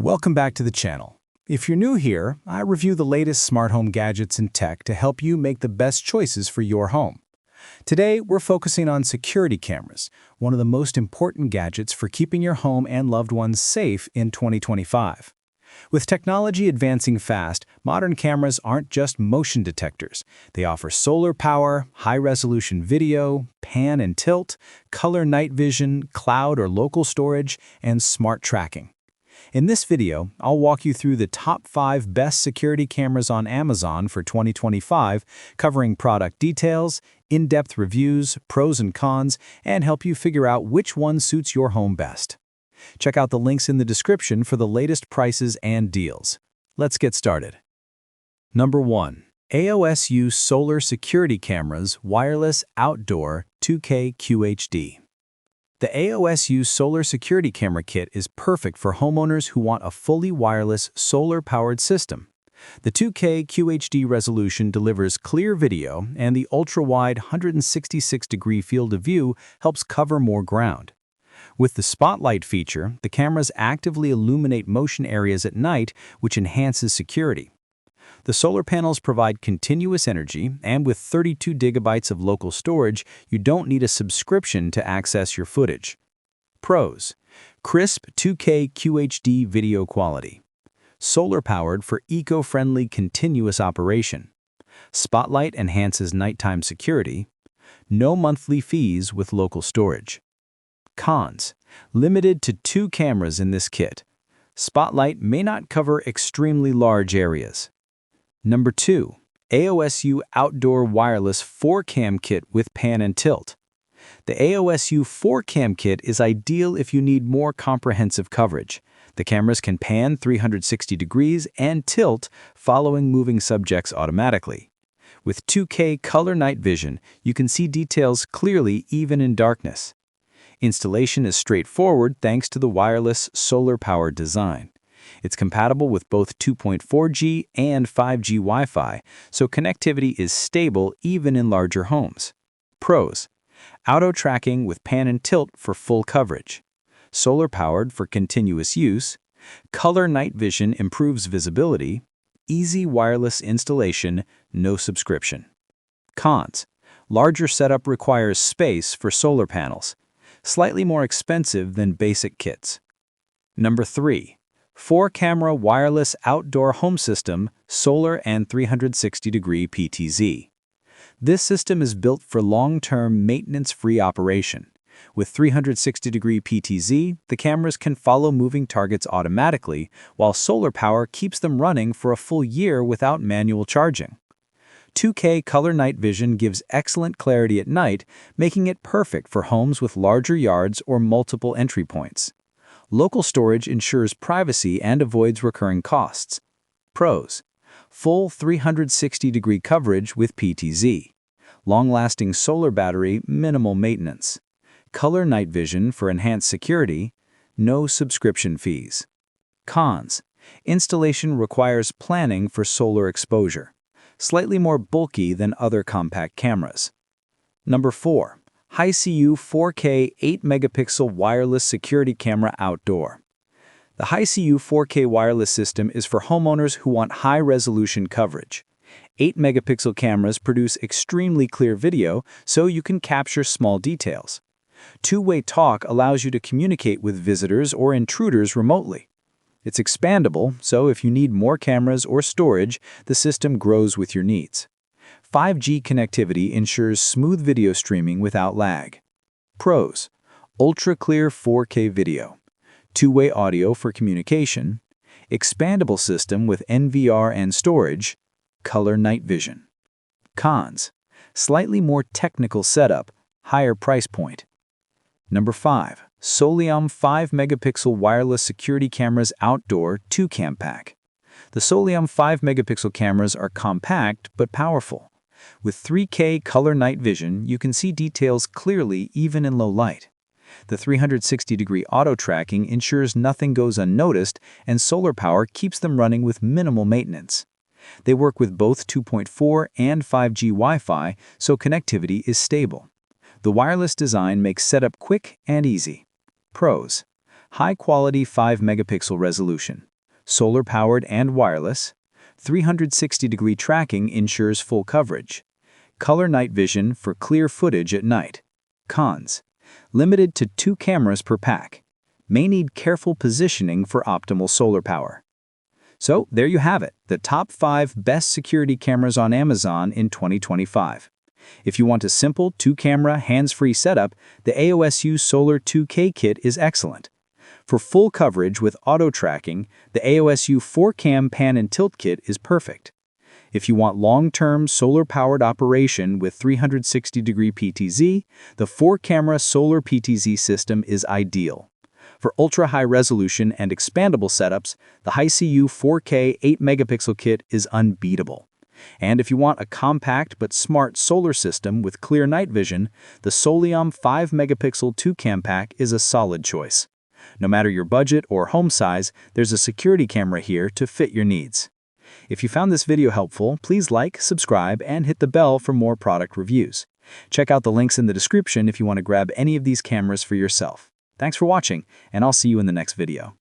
Welcome back to the channel. If you're new here, I review the latest smart home gadgets and tech to help you make the best choices for your home. Today, we're focusing on security cameras, one of the most important gadgets for keeping your home and loved ones safe in 2025. With technology advancing fast, modern cameras aren't just motion detectors. They offer solar power, high-resolution video, pan and tilt, color night vision, cloud or local storage, and smart tracking. In this video, I'll walk you through the top 5 best security cameras on Amazon for 2025, covering product details, in-depth reviews, pros and cons, and help you figure out which one suits your home best. Check out the links in the description for the latest prices and deals. Let's get started. Number 1. AOSU Solar Security Cameras Wireless Outdoor 2K QHD. The AOSU Solar Security Camera Kit is perfect for homeowners who want a fully wireless, solar-powered system. The 2K QHD resolution delivers clear video, and the ultra-wide 166-degree field of view helps cover more ground. With the spotlight feature, the cameras actively illuminate motion areas at night, which enhances security. The solar panels provide continuous energy, and with 32 gigabytes of local storage, you don't need a subscription to access your footage. Pros: crisp 2K QHD video quality. Solar-powered for eco-friendly continuous operation. Spotlight enhances nighttime security. No monthly fees with local storage. Cons: limited to 2 cameras in this kit. Spotlight may not cover extremely large areas. Number 2. AOSU Outdoor Wireless 4-Cam Kit with Pan and Tilt. The AOSU 4-Cam Kit is ideal if you need more comprehensive coverage. The cameras can pan 360 degrees and tilt, following moving subjects automatically. With 2K color night vision, you can see details clearly even in darkness. Installation is straightforward thanks to the wireless, solar-powered design. It's compatible with both 2.4G and 5G Wi-Fi, so connectivity is stable even in larger homes. Pros: auto tracking with pan and tilt for full coverage. Solar-powered for continuous use. Color night vision improves visibility. Easy wireless installation, no subscription. Cons: larger setup requires space for solar panels. Slightly more expensive than basic kits. Number 3. 4-camera wireless outdoor home system, solar and 360-degree PTZ. This system is built for long-term, maintenance-free operation. With 360-degree PTZ, the cameras can follow moving targets automatically, while solar power keeps them running for a full year without manual charging. 2K color night vision gives excellent clarity at night, making it perfect for homes with larger yards or multiple entry points. Local storage ensures privacy and avoids recurring costs. Pros: full 360-degree coverage with PTZ. Long-lasting solar battery, minimal maintenance. Color night vision for enhanced security. No subscription fees. Cons: installation requires planning for solar exposure. Slightly more bulky than other compact cameras. Number 4. Hiseeu 4K 8-megapixel wireless security camera outdoor. The Hiseeu 4K wireless system is for homeowners who want high-resolution coverage. 8-megapixel cameras produce extremely clear video, so you can capture small details. Two-way talk allows you to communicate with visitors or intruders remotely. It's expandable, so if you need more cameras or storage, the system grows with your needs. 5G connectivity ensures smooth video streaming without lag. Pros: ultra-clear 4K video. Two-way audio for communication. Expandable system with NVR and storage. Color night vision. Cons: slightly more technical setup, higher price point. Number 5. Soliom 5-megapixel wireless security cameras outdoor 2-cam pack. The Soliom 5-megapixel cameras are compact but powerful. With 3K color night vision, you can see details clearly even in low light. The 360-degree auto tracking ensures nothing goes unnoticed, and solar power keeps them running with minimal maintenance. They work with both 2.4 and 5G Wi-Fi, so connectivity is stable. The wireless design makes setup quick and easy. Pros: high-quality 5-megapixel resolution, solar-powered and wireless, 360-degree tracking ensures full coverage, color night vision for clear footage at night. Cons: limited to 2 cameras per pack. May need careful positioning for optimal solar power. So there you have it, the top 5 best security cameras on Amazon in 2025. If you want a simple 2-camera, hands-free setup, the AOSU Solar 2K kit is excellent. For full coverage with auto-tracking, the AOSU 4Cam Pan and Tilt kit is perfect. If you want long-term solar-powered operation with 360-degree PTZ, the 4-camera Solar PTZ system is ideal. For ultra-high resolution and expandable setups, the Hiseeu 4K 8-megapixel kit is unbeatable. And if you want a compact but smart solar system with clear night vision, the Soliom 5-megapixel 2-cam pack is a solid choice. No matter your budget or home size, there's a security camera here to fit your needs. If you found this video helpful, please like, subscribe, and hit the bell for more product reviews. Check out the links in the description if you want to grab any of these cameras for yourself. Thanks for watching, and I'll see you in the next video.